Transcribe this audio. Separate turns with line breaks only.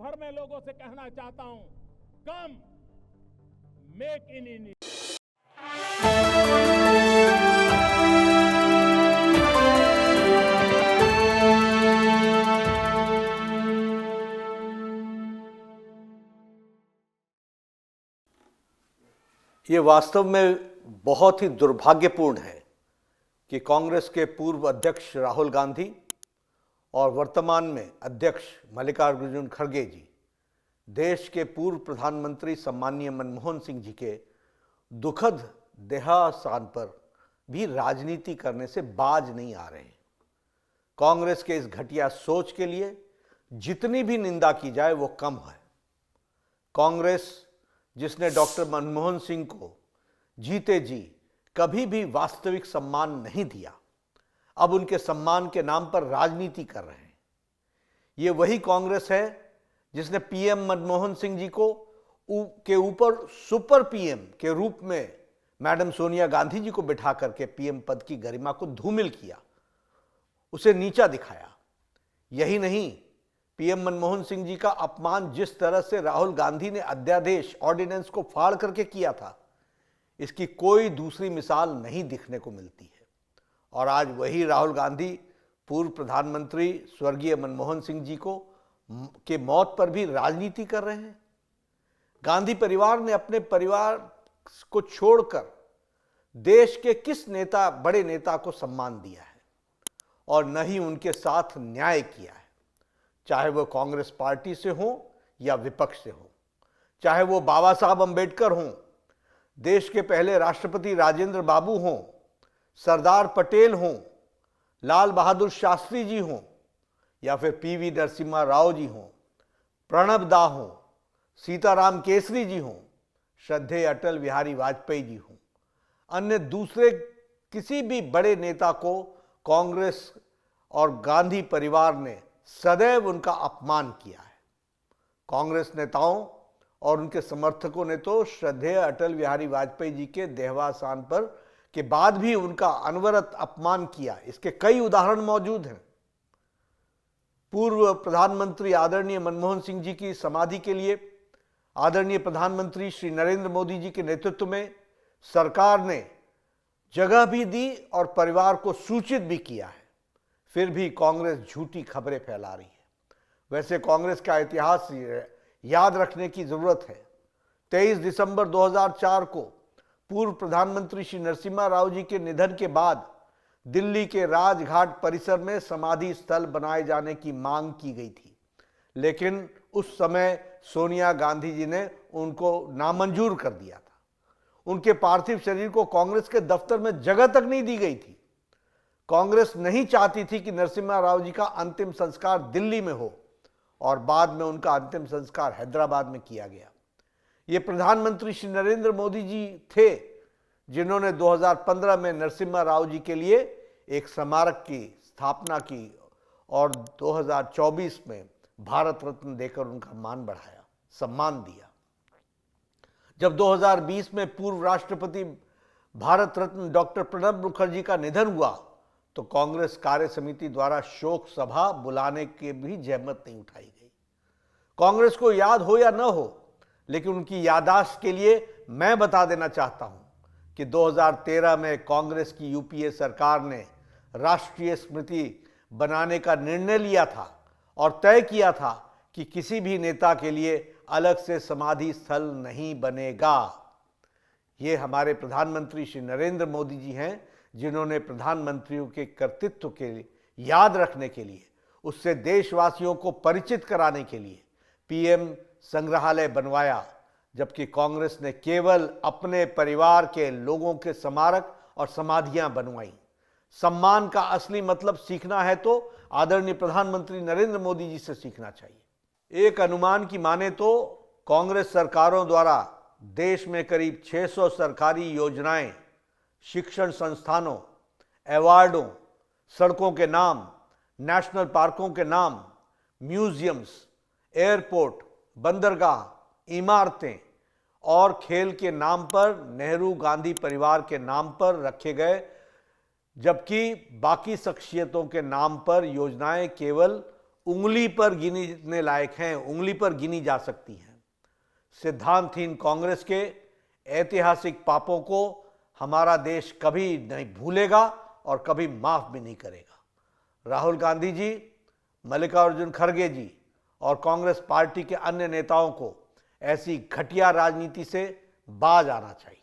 भर में लोगों से कहना चाहता हूं, कम मेक इन इंडिया।
ये वास्तव में बहुत ही दुर्भाग्यपूर्ण है कि कांग्रेस के पूर्व अध्यक्ष राहुल गांधी और वर्तमान में अध्यक्ष मल्लिकार्जुन खड़गे जी देश के पूर्व प्रधानमंत्री सम्माननीय मनमोहन सिंह जी के दुखद देहावसान पर भी राजनीति करने से बाज नहीं आ रहे हैं। कांग्रेस के इस घटिया सोच के लिए जितनी भी निंदा की जाए वो कम है। कांग्रेस जिसने डॉक्टर मनमोहन सिंह को जीते जी कभी भी वास्तविक सम्मान नहीं दिया, अब उनके सम्मान के नाम पर राजनीति कर रहे हैं। ये वही कांग्रेस है जिसने पीएम मनमोहन सिंह जी को के ऊपर सुपर पीएम के रूप में मैडम सोनिया गांधी जी को बिठा करके पीएम पद की गरिमा को धूमिल किया, उसे नीचा दिखाया। यही नहीं, पीएम मनमोहन सिंह जी का अपमान जिस तरह से राहुल गांधी ने अध्यादेश ऑर्डिनेंस को फाड़ करके किया था, इसकी कोई दूसरी मिसाल नहीं दिखने को मिलती है। और आज वही राहुल गांधी पूर्व प्रधानमंत्री स्वर्गीय मनमोहन सिंह जी के मौत पर भी राजनीति कर रहे हैं। गांधी परिवार ने अपने परिवार को छोड़कर देश के किस बड़े नेता को सम्मान दिया है और न ही उनके साथ न्याय किया है, चाहे वो कांग्रेस पार्टी से हो या विपक्ष से हो, चाहे वो बाबा साहब अंबेडकर हों, देश के पहले राष्ट्रपति राजेंद्र बाबू हों, सरदार पटेल हों, लाल बहादुर शास्त्री जी हों, या फिर पीवी नरसिम्हा राव जी हों, प्रणब दा हों, सीताराम केसरी जी हों, श्रद्धेय अटल बिहारी वाजपेयी जी हों, अन्य दूसरे किसी भी बड़े नेता को कांग्रेस और गांधी परिवार ने सदैव उनका अपमान किया है। कांग्रेस नेताओं और उनके समर्थकों ने तो श्रद्धेय अटल बिहारी वाजपेयी जी के देहावसान पर के बाद भी उनका अनवरत अपमान किया। इसके कई उदाहरण मौजूद हैं। पूर्व प्रधानमंत्री आदरणीय मनमोहन सिंह जी की समाधि के लिए आदरणीय प्रधानमंत्री श्री नरेंद्र मोदी जी के नेतृत्व में सरकार ने जगह भी दी और परिवार को सूचित भी किया है, फिर भी कांग्रेस झूठी खबरें फैला रही है। वैसे कांग्रेस का इतिहास याद रखने की जरूरत है। 23 दिसंबर 2004 को पूर्व प्रधानमंत्री श्री नरसिम्हा राव जी के निधन के बाद दिल्ली के राजघाट परिसर में समाधि स्थल बनाए जाने की मांग की गई थी, लेकिन उस समय सोनिया गांधी जी ने उनको नामंजूर कर दिया था। उनके पार्थिव शरीर को कांग्रेस के दफ्तर में जगह तक नहीं दी गई थी। कांग्रेस नहीं चाहती थी कि नरसिम्हा राव जी का अंतिम संस्कार दिल्ली में हो और बाद में उनका अंतिम संस्कार हैदराबाद में किया गया। ये प्रधानमंत्री श्री नरेंद्र मोदी जी थे जिन्होंने 2015 में नरसिम्हा राव जी के लिए एक स्मारक की स्थापना की और 2024 में भारत रत्न देकर उनका मान बढ़ाया, सम्मान दिया। जब 2020 में पूर्व राष्ट्रपति भारत रत्न डॉक्टर प्रणब मुखर्जी का निधन हुआ तो कांग्रेस कार्य समिति द्वारा शोक सभा बुलाने की भी जहमत नहीं उठाई गई। कांग्रेस को याद हो या न हो, लेकिन उनकी याददाश्त के लिए मैं बता देना चाहता हूं कि 2013 में कांग्रेस की यूपीए सरकार ने राष्ट्रीय स्मृति बनाने का निर्णय लिया था और तय किया था कि किसी भी नेता के लिए अलग से समाधि स्थल नहीं बनेगा। ये हमारे प्रधानमंत्री श्री नरेंद्र मोदी जी हैं जिन्होंने प्रधानमंत्रियों के कर्तृत्व के याद रखने के लिए, उससे देशवासियों को परिचित कराने के लिए पीएम संग्रहालय बनवाया, जबकि कांग्रेस ने केवल अपने परिवार के लोगों के स्मारक और समाधियां बनवाई। सम्मान का असली मतलब सीखना है तो आदरणीय प्रधानमंत्री नरेंद्र मोदी जी से सीखना चाहिए। एक अनुमान की माने तो कांग्रेस सरकारों द्वारा देश में करीब 600 सरकारी योजनाएं, शिक्षण संस्थानों, अवार्डों, सड़कों के नाम, नेशनल पार्कों के नाम, म्यूजियम्स, एयरपोर्ट, बंदरगाह, इमारतें और खेल के नाम पर, नेहरू गांधी परिवार के नाम पर रखे गए, जबकि बाकी शख्सियतों के नाम पर योजनाएं केवल उंगली पर गिनने लायक हैं, उंगली पर गिनी जा सकती हैं। सिद्धांतहीन कांग्रेस के ऐतिहासिक पापों को हमारा देश कभी नहीं भूलेगा और कभी माफ भी नहीं करेगा। राहुल गांधी जी, मल्लिकार्जुन खड़गे जी और कांग्रेस पार्टी के अन्य नेताओं को ऐसी घटिया राजनीति से बाज आना चाहिए।